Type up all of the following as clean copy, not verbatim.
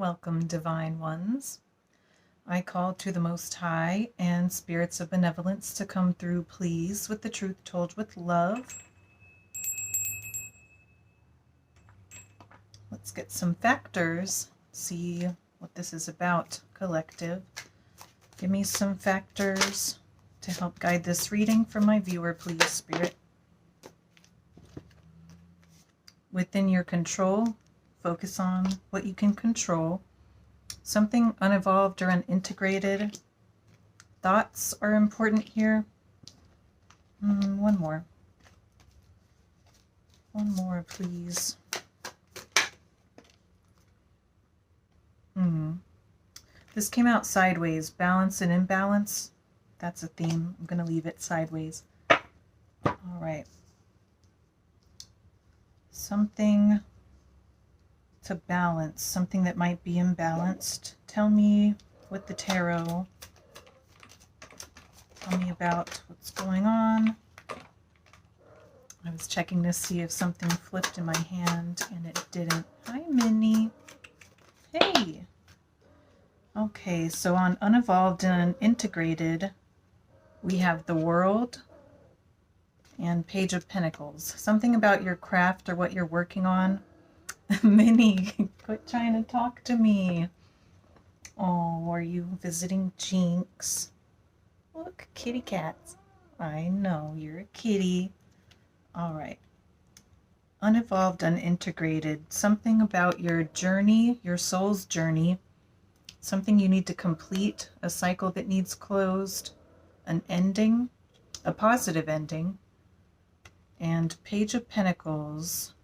Welcome, Divine Ones. I call to the Most High and spirits of benevolence to come through, please, with the truth told with love. Let's get some factors, see what this is about, collective. Give me some factors to help guide this reading for my viewer, please, Spirit. Within your control, focus on what you can control. Something unevolved or unintegrated. Thoughts are important here. One more. One more, please. This came out sideways. Balance and imbalance. That's a theme. I'm going to leave it sideways. All right. Something to balance. Something that might be imbalanced. Tell me with the tarot. Tell me about what's going on. I was checking to see if something flipped in my hand and it didn't. Hi, Minnie. Hey. Okay, so on unevolved and integrated, we have the World and Page of Pentacles. Something about your craft or what you're working on. Minnie, quit trying to talk to me. Oh, are you visiting Jinx? Look, kitty cats. I know, you're a kitty. All right. Unevolved, unintegrated. Something about your journey, your soul's journey. Something you need to complete, a cycle that needs closed, an ending, a positive ending. And Page of Pentacles.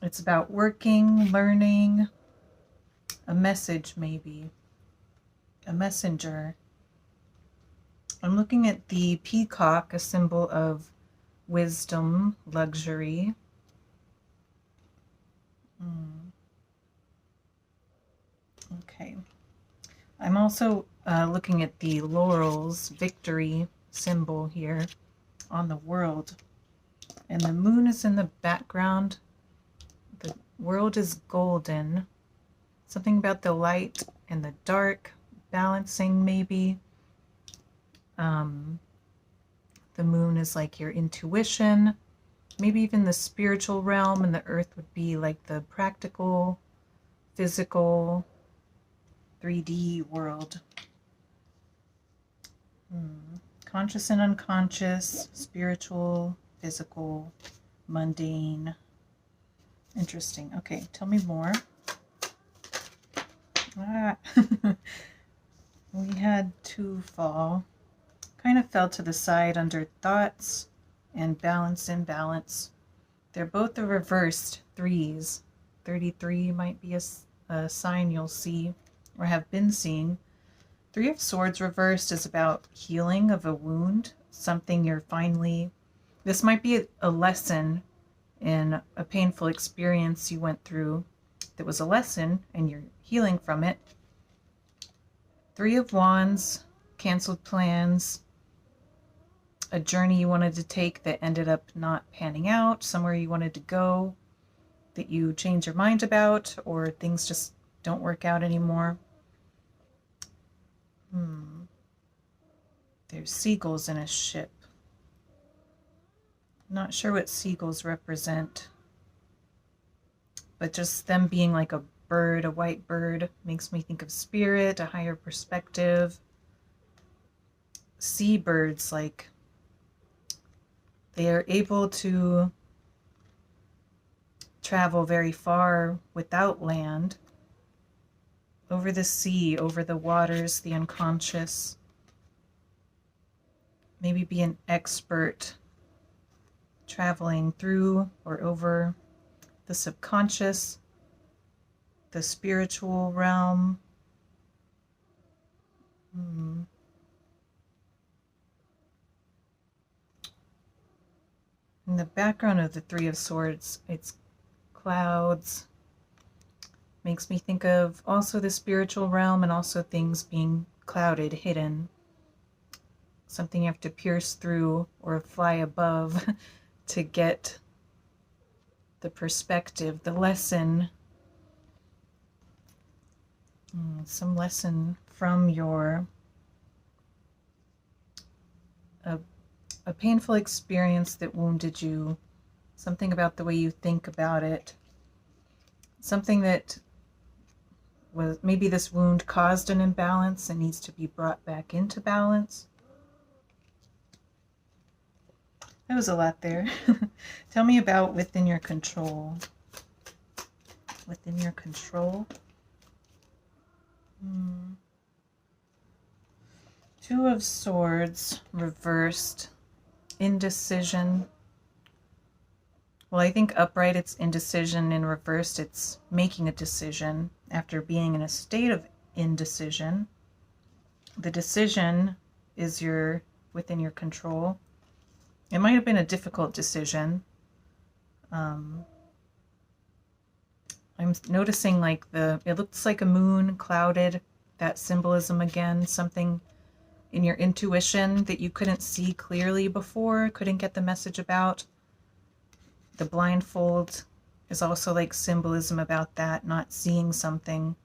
It's about working, learning, a message maybe, a messenger. I'm looking at the peacock, a symbol of wisdom, luxury. Okay. I'm also looking at the laurels, victory symbol here on the world. And the moon is in the background. The world is golden. Something about the light and the dark, balancing maybe. The moon is like your intuition, maybe even the spiritual realm, and the earth would be like the practical, physical, 3D world. Conscious and unconscious, spiritual, physical, mundane. Interesting. Okay, tell me more. We had two fall. Kind of fell to the side under thoughts and balance, imbalance. They're both the reversed threes. 33 might be a sign you'll see or have been seeing. Three of Swords reversed is about healing of a wound, something you're finally... This might be a lesson in a painful experience you went through that was a lesson and you're healing from it. Three of Wands, canceled plans, a journey you wanted to take that ended up not panning out, somewhere you wanted to go that you change your mind about, or things just don't work out anymore. There's seagulls in a ship. Not sure what seagulls represent, but just them being like a bird, a white bird, makes me think of spirit, a higher perspective. Seabirds, like they are able to travel very far without land, over the sea, over the waters, the unconscious. Maybe be an expert traveling through or over the subconscious, the spiritual realm. In the background of the Three of Swords, it's clouds. Makes me think of also the spiritual realm and also things being clouded, hidden. Something you have to pierce through or fly above to get the perspective, the lesson Some lesson from your a painful experience that wounded you, something about the way you think about it, something that was maybe this wound caused an imbalance and needs to be brought back into balance. That was a lot there. Tell me about within your control. Within your control. Two of Swords reversed. Indecision. Well, I think upright it's indecision. In reversed it's making a decision after being in a state of indecision. The decision is within your control. It might have been a difficult decision. I'm noticing like it looks like a moon clouded, that symbolism again, something in your intuition that you couldn't see clearly before, couldn't get the message about. The blindfold is also like symbolism about that, not seeing something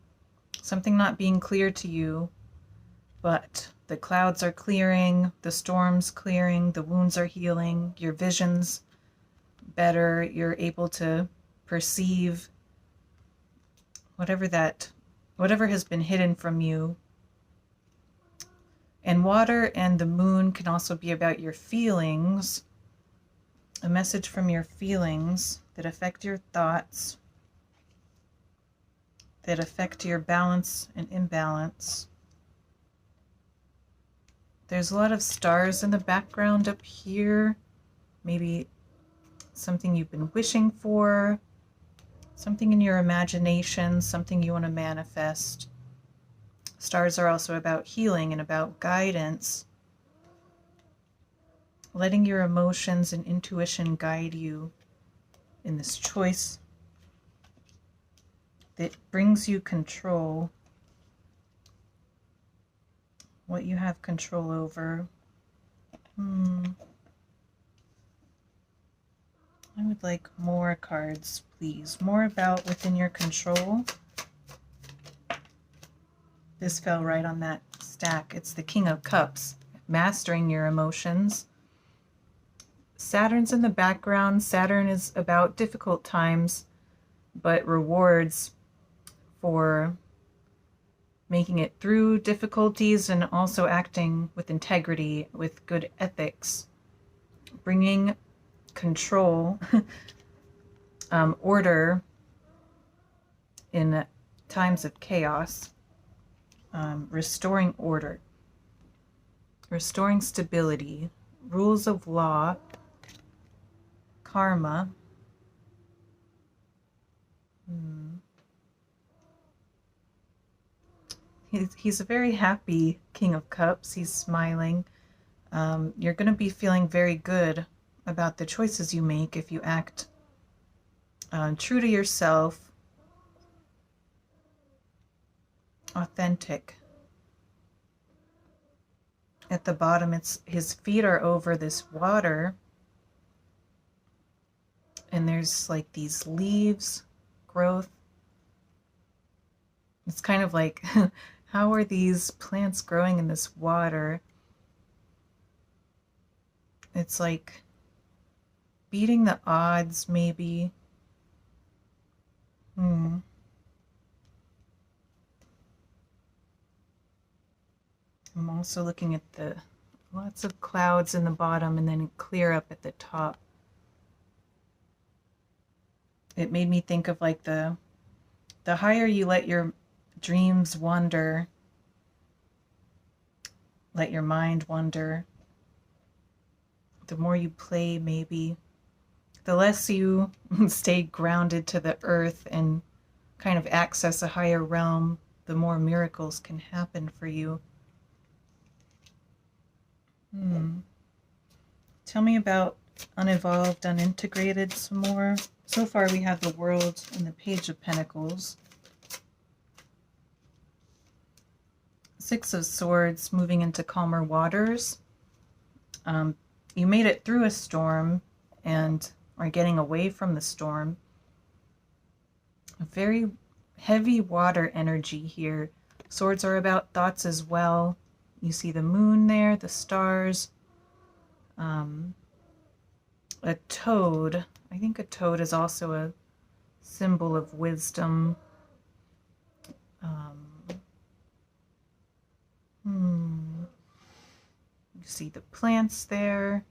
not being clear to you, but the clouds are clearing, the storm's clearing, the wounds are healing, your vision's better, you're able to perceive whatever has been hidden from you. And water and the moon can also be about your feelings, a message from your feelings that affect your thoughts, that affect your balance and imbalance. There's a lot of stars in the background up here, maybe something you've been wishing for, something in your imagination, something you want to manifest. Stars are also about healing and about guidance, letting your emotions and intuition guide you in this choice that brings you control, what you have control over. I would like more cards, please. More about within your control. This fell right on that stack. It's the King of Cups, mastering your emotions. Saturn's in the background. Saturn is about difficult times, but rewards for making it through difficulties and also acting with integrity, with good ethics, bringing control, order in times of chaos. Restoring order, restoring stability, rules of law, karma. He's a very happy King of Cups. He's smiling. You're going to be feeling very good about the choices you make if you act true to yourself, authentic. At the bottom, his feet are over this water, and there's like these leaves, growth. It's kind of like, how are these plants growing in this water? It's like beating the odds, maybe. I'm also looking at the lots of clouds in the bottom and then clear up at the top. It made me think of like the higher you let your dreams wander, let your mind wander, the more you play, maybe, the less you stay grounded to the earth and kind of access a higher realm, the more miracles can happen for you. Tell me about unevolved, unintegrated some more. So far we have the World and the Page of Pentacles. Six of Swords, moving into calmer waters. You made it through a storm and are getting away from the storm. A very heavy water energy here. Swords are about thoughts as well. You see the moon there, the stars, a toad. I think a toad is also a symbol of wisdom. You see the plants there.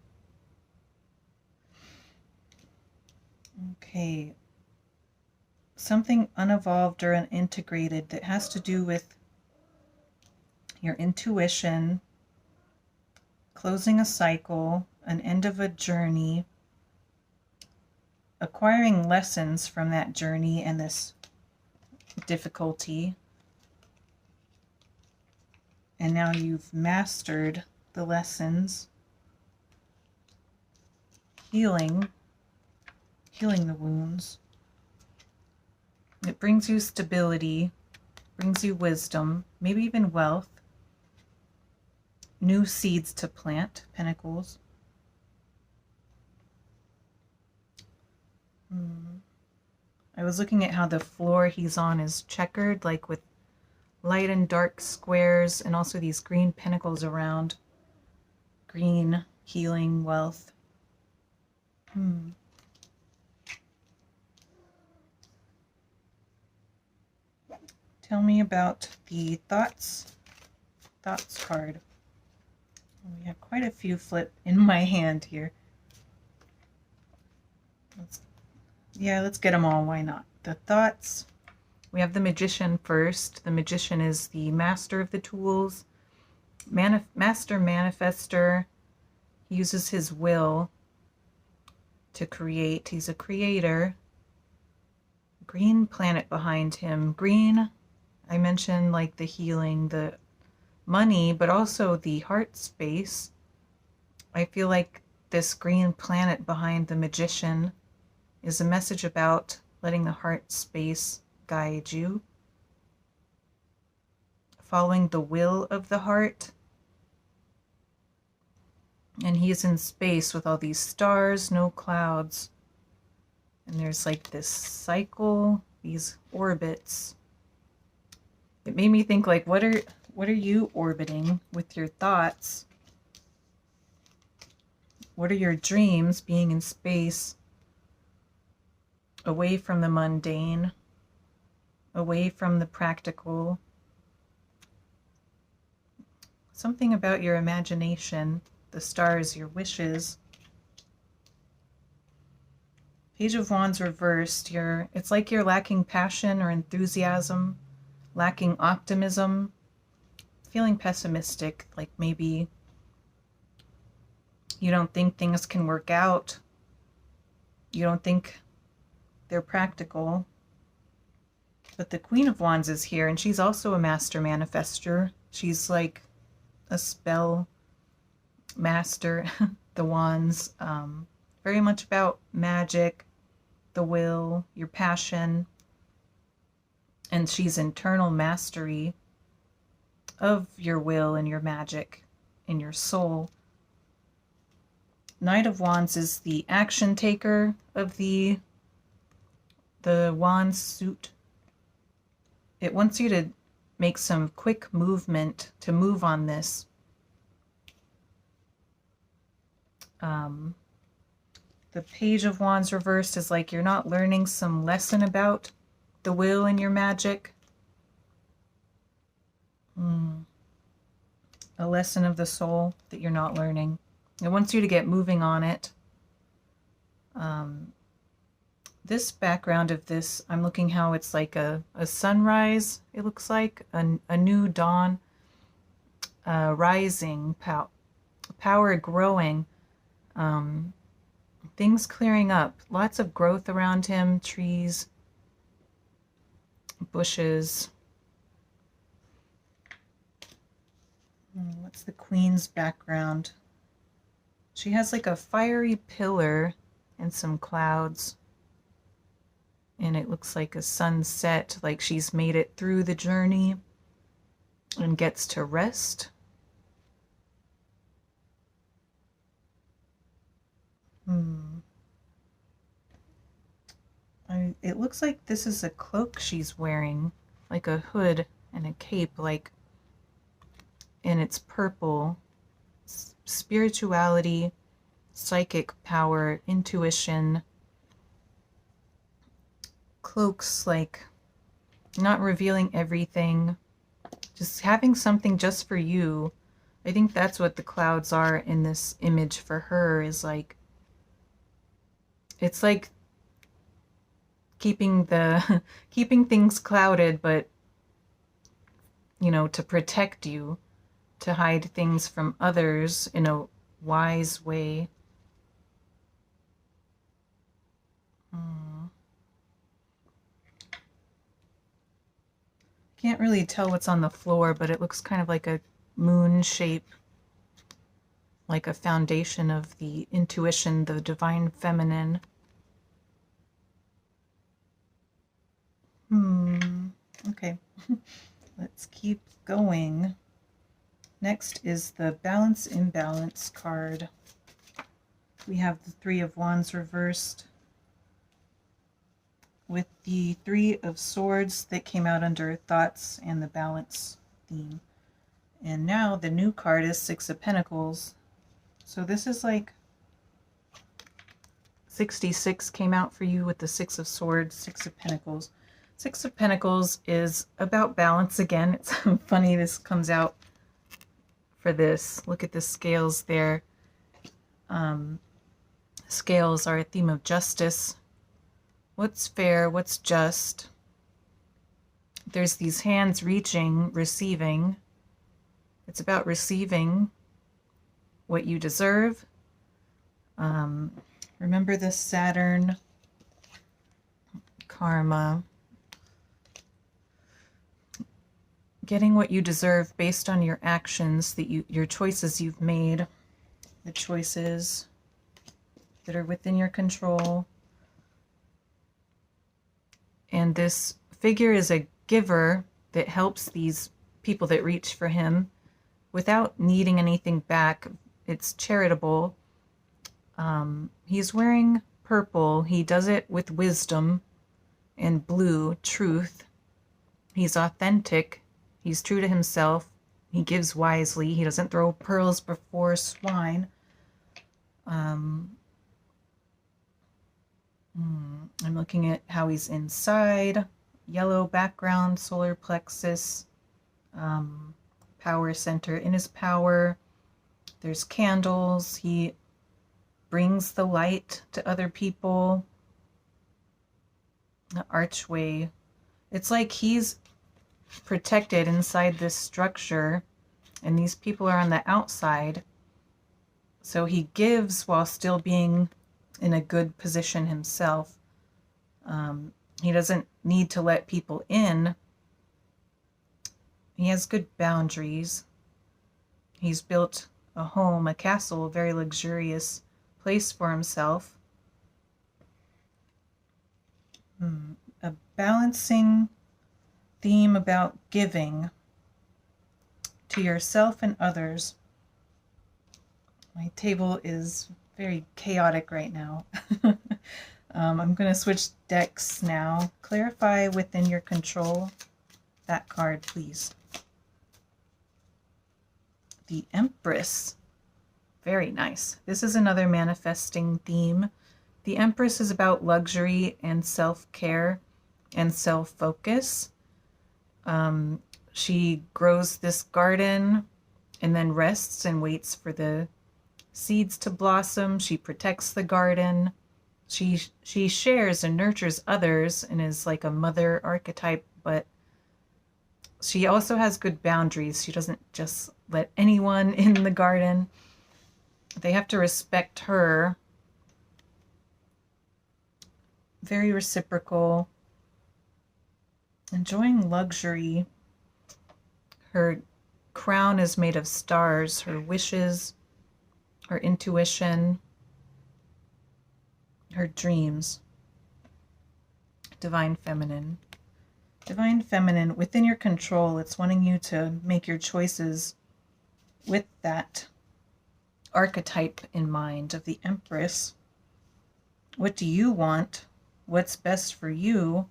Okay. Something unevolved or unintegrated that has to do with your intuition, closing a cycle, an end of a journey, acquiring lessons from that journey and this difficulty. And now you've mastered the lessons, healing the wounds. It brings you stability, brings you wisdom, maybe even wealth, new seeds to plant, pentacles. I was looking at how the floor he's on is checkered, like with light and dark squares, and also these green pentacles around. Green, healing, wealth. Tell me about the thoughts card. We have quite a few flip in my hand here. Let's get them all. Why not? The thoughts. We have the magician first. The magician is the master of the tools. Master manifestor. He uses his will to create. He's a creator. Green planet behind him. Green, I mentioned like the healing, the money, but also the heart space. I feel like this green planet behind the magician is a message about letting the heart space guide you, following the will of the heart. And he's in space with all these stars, no clouds. And there's like this cycle, these orbits. It made me think like, what are you orbiting with your thoughts? What are your dreams, being in space, away from the mundane, away from the practical? Something about your imagination, the stars, your wishes. Page of Wands reversed. It's like you're lacking passion or enthusiasm, lacking optimism, feeling pessimistic, like maybe you don't think things can work out. You don't think they're practical. But the Queen of Wands is here, and she's also a master manifestor. She's like a spell master. The wands, very much about magic, the will, your passion, and she's internal mastery of your will and your magic in your soul. Knight of Wands is the action taker of the wand suit. It wants you to make some quick movement to move on this. The Page of Wands reversed is like you're not learning some lesson about the will and your magic. A lesson of the soul that you're not learning. It wants you to get moving on it. This background of this, I'm looking how it's like a sunrise, it looks like, a new dawn, rising, power growing, things clearing up, lots of growth around him, trees, bushes. What's the Queen's background? She has like a fiery pillar and some clouds. And it looks like a sunset, like she's made it through the journey and gets to rest. It looks like this is a cloak she's wearing, like a hood and a cape, like, and it's purple. Spirituality, psychic power, intuition. Cloaks, like not revealing everything, just having something just for you. I think that's what the clouds are in this image for her, is like, it's like keeping the keeping things clouded, but you know, to protect you, to hide things from others in a wise way. Can't really tell what's on the floor, but it looks kind of like a moon shape, like a foundation of the intuition, the divine feminine. Okay, let's keep going. Next is the Balance Imbalance card. We have the Three of Wands reversed with the Three of Swords that came out under Thoughts and the Balance theme. And now the new card is Six of Pentacles. So this is like 66 came out for you with the Six of Swords, Six of Pentacles. Six of Pentacles is about balance again. It's funny this comes out for this. Look at the scales there. Scales are a theme of justice. What's fair? What's just? There's these hands reaching, receiving. It's about receiving what you deserve. Remember this Saturn karma. Getting what you deserve based on your actions, that your choices you've made, the choices that are within your control. And this figure is a giver that helps these people that reach for him without needing anything back. It's charitable. He's wearing purple. He does it with wisdom, and blue, truth. He's authentic. He's true to himself. He gives wisely. He doesn't throw pearls before swine. I'm looking at how he's inside. Yellow background, solar plexus, power center. In his power, there's candles. He brings the light to other people. The archway. It's like he's protected inside this structure, and these people are on the outside. So he gives while still being in a good position himself. He doesn't need to let people in. He has good boundaries. He's built a home, a castle, a very luxurious place for himself. A balancing theme about giving to yourself and others. My table is very chaotic right now. I'm going to switch decks now. Clarify within your control. That card, please. The Empress. Very nice. This is another manifesting theme. The Empress is about luxury and self-care and self-focus. She grows this garden and then rests and waits for the seeds to blossom. She protects the garden. She shares and nurtures others and is like a mother archetype, but she also has good boundaries. She doesn't just let anyone in the garden. They have to respect her. Very reciprocal. Enjoying luxury. Her crown is made of stars. Her wishes, her intuition, her dreams. Divine Feminine. Divine Feminine, within your control, it's wanting you to make your choices with that archetype in mind of the Empress. What do you want? what's best for you.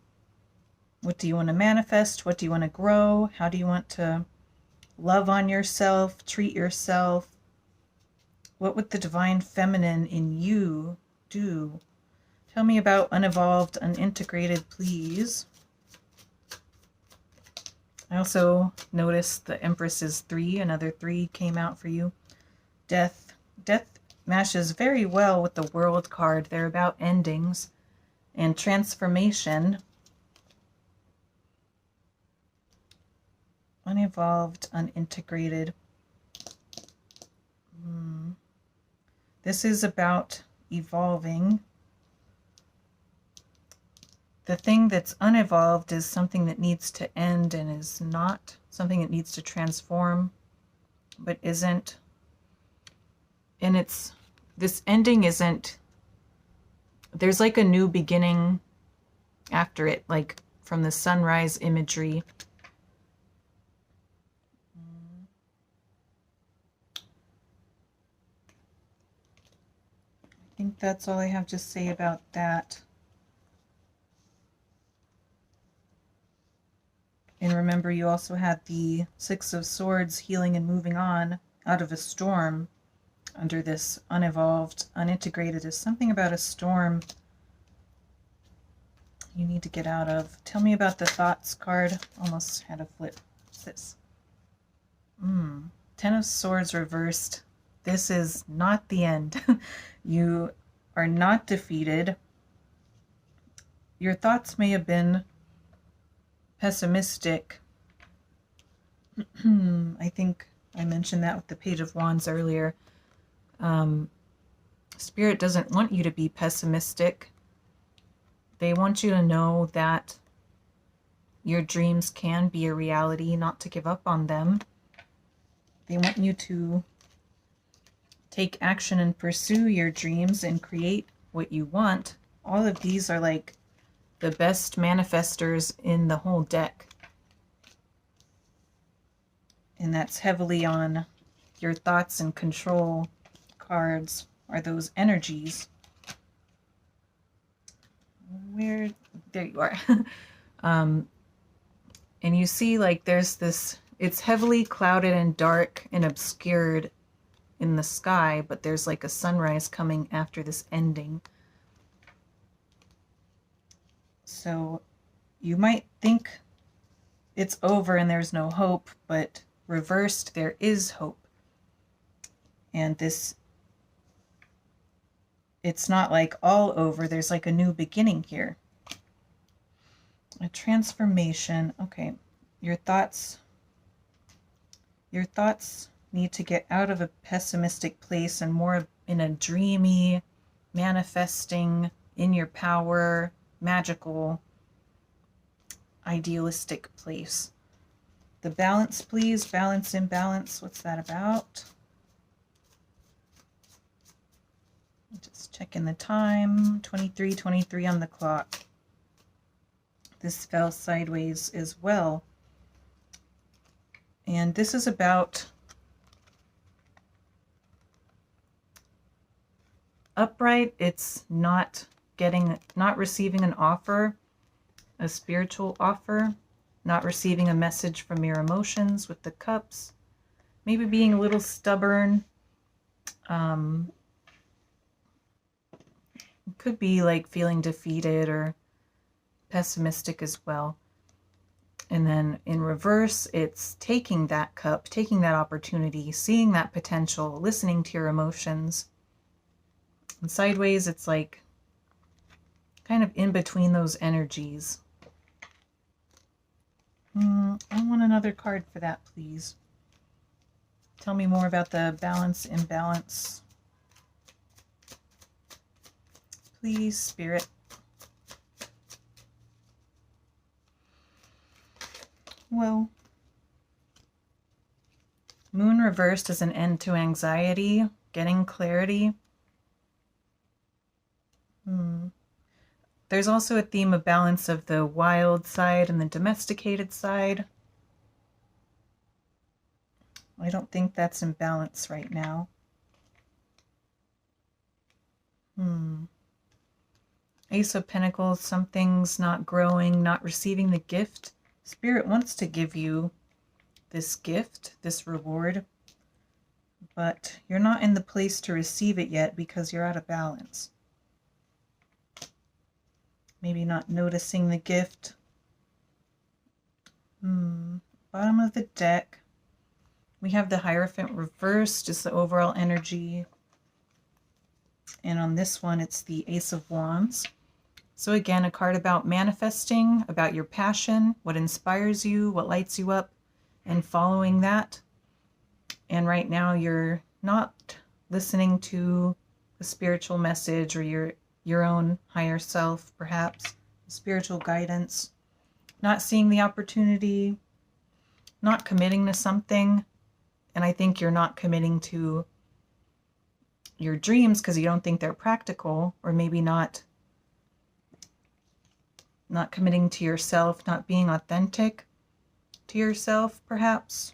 What do you want to manifest? What do you want to grow? How do you want to love on yourself, treat yourself? What would the divine feminine in you do? Tell me about unevolved, unintegrated, please. I also noticed the Empress is 3. Another 3 came out for you. Death. Death matches very well with the World card. They're about endings and transformation. Unevolved, unintegrated. This is about evolving. The thing that's unevolved is something that needs to end and is not something that needs to transform, but isn't. And this ending isn't, there's like a new beginning after it, like from the sunrise imagery. I think that's all I have to say about that. And remember, you also had the 6 of Swords, healing and moving on out of a storm under this unevolved, unintegrated. Is something about a storm you need to get out of. Tell me about the Thoughts card. Almost had a flip. What's this? 10 of Swords reversed. This is not the end. You are not defeated. Your thoughts may have been pessimistic. I think I mentioned that with the Page of Wands earlier. Spirit doesn't want you to be pessimistic. They want you to know that your dreams can be a reality, not to give up on them. They want you to take action and pursue your dreams and create what you want. All of these are like the best manifestors in the whole deck. And that's heavily on your thoughts and control cards, are those energies. Where, there you are. And you see, like, there's this, it's heavily clouded and dark and obscured in the sky, but there's like a sunrise coming after this ending. So you might think it's over and there's no hope, but reversed, there is hope. And this, it's not like all over, there's like a new beginning here. A transformation. Okay, your thoughts need to get out of a pessimistic place and more in a dreamy, manifesting, in your power, magical, idealistic place. The balance, please. Balance, imbalance. What's that about? Just checking the time. 23:23 on the clock. This fell sideways as well. And this is about upright. It's not receiving an offer, a spiritual offer, not receiving a message from your emotions with the cups, maybe being a little stubborn. Could be like feeling defeated or pessimistic as well. And then in reverse, it's taking that cup, taking that opportunity, seeing that potential, listening to your emotions. And sideways, it's like kind of in between those energies. I want another card for that, please. Tell me more about the balance, imbalance. Please, Spirit. Well, Moon reversed is an end to anxiety, getting clarity. There's also a theme of balance of the wild side and the domesticated side. I don't think that's in balance right now. Ace of Pentacles, something's not growing, not receiving the gift. Spirit wants to give you this gift, this reward, but you're not in the place to receive it yet because you're out of balance. Maybe not noticing the gift. Bottom of the deck, we have the Hierophant reversed, just the overall energy. And on this one, it's the Ace of Wands. So again, a card about manifesting, about your passion, what inspires you, what lights you up, and following that. And right now you're not listening to a spiritual message or your own higher self, perhaps, spiritual guidance, not seeing the opportunity, not committing to something. And I think you're not committing to your dreams because you don't think they're practical, or maybe not committing to yourself, not being authentic to yourself, perhaps,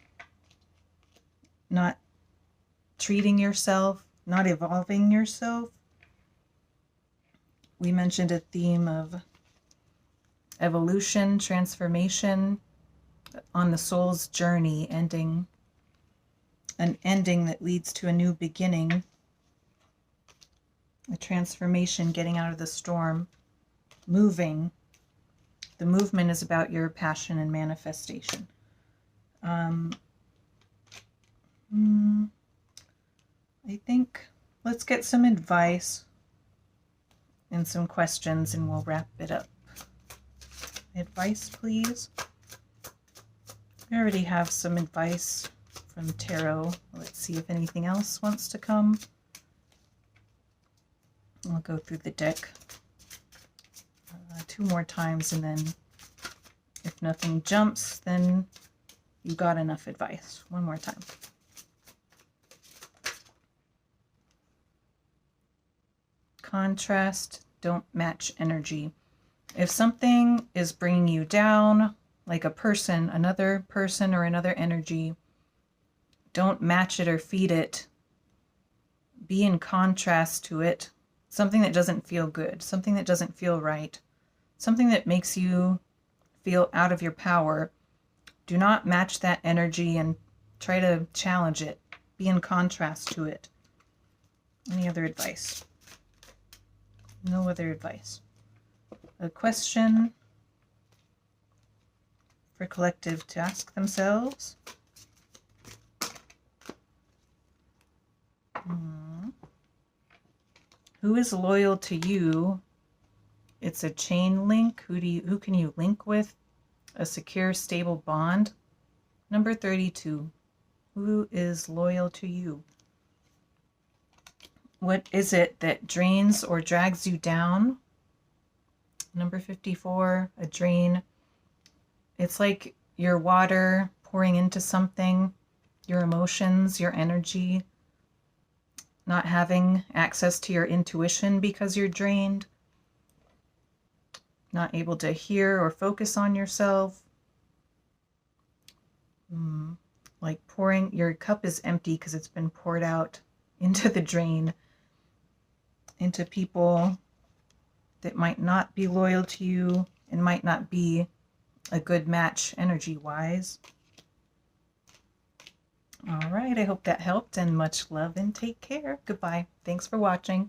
not treating yourself, not evolving yourself. We mentioned a theme of evolution, transformation on the soul's journey, ending, an ending that leads to a new beginning, a transformation, getting out of the storm, moving. The movement is about your passion and manifestation. I think let's get some advice and some questions and we'll wrap it up. Advice, please. We already have some advice from Tarot. Let's see if anything else wants to come. I'll go through the deck 2 more times, and then if nothing jumps, then you got enough advice. 1 more time. Contrast, don't match energy. If something is bringing you down, like a person, another person or another energy, don't match it or feed it. Be in contrast to it. Something that doesn't feel good, something that doesn't feel right, something that makes you feel out of your power. Do not match that energy and try to challenge it. Be in contrast to it. Any other advice? No other advice. A question for collective to ask themselves. Who is loyal to you? It's a chain link. Who can you link with? A secure, stable bond. Number 32. Who is loyal to you? What is it that drains or drags you down? Number 54, a drain. It's like your water pouring into something, your emotions, your energy, not having access to your intuition because you're drained, not able to hear or focus on yourself. Like pouring, your cup is empty because it's been poured out into the drain, into people that might not be loyal to you and might not be a good match energy-wise. All right, I hope that helped, and much love and take care. Goodbye. Thanks for watching.